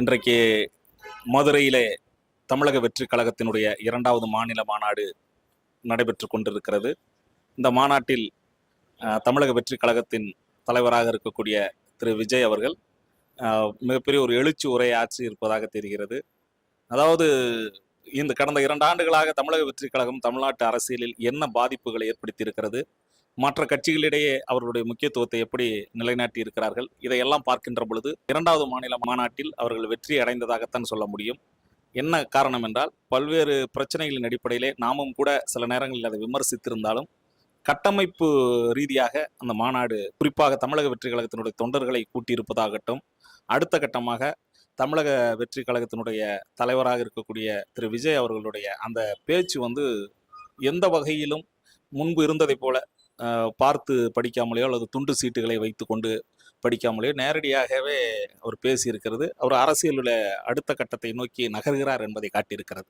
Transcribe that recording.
இன்றைக்கு மதுரையிலே தமிழக வெற்றிக் கழகத்தினுடைய 2வது மாநில மாநாடு நடைபெற்று கொண்டிருக்கிறது. இந்த மாநாட்டில் தமிழக வெற்றிக் கழகத்தின் தலைவராக இருக்கக்கூடிய திரு விஜய் அவர்கள் மிகப்பெரிய ஒரு எழுச்சி உரையை ஆற்றி இருப்பதாக தெரிகிறது. அதாவது இந்த கடந்த 2 ஆண்டுகளாக தமிழக வெற்றிக் கழகம் தமிழ்நாட்டு அரசியலில் என்ன பாதிப்புகளை ஏற்படுத்தி இருக்கிறது, மற்ற கட்சிகளிடையே அவர்களுடைய முக்கியத்துவத்தை எப்படி நிலைநாட்டி இருக்கிறார்கள், இதையெல்லாம் பார்க்கின்ற பொழுது 2வது மாநில மாநாட்டில் அவர்கள் வெற்றி அடைந்ததாகத்தான் சொல்ல முடியும். என்ன காரணம் என்றால், பல்வேறு பிரச்சனைகளின் அடிப்படையிலே நாமும் கூட சில நேரங்களில் அதை விமர்சித்திருந்தாலும், கட்டமைப்பு ரீதியாக அந்த மாநாடு குறிப்பாக தமிழக வெற்றி கழகத்தினுடைய தொண்டர்களை கூட்டியிருப்பதாகட்டும், அடுத்த கட்டமாக தமிழக வெற்றி கழகத்தினுடைய தலைவராக இருக்கக்கூடிய திரு விஜய் அவர்களுடைய அந்த பேச்சு எந்த வகையிலும் முன்பு இருந்ததை போல பார்த்து படிக்காமலேயோ அல்லது துண்டு சீட்டுகளை வைத்து கொண்டு படிக்காமலேயோ நேரடியாகவே அவர் பேசியிருக்கிறது அவர் அரசியலில் அடுத்த கட்டத்தை நோக்கி நகர்கிறார் என்பதை காட்டியிருக்கிறது.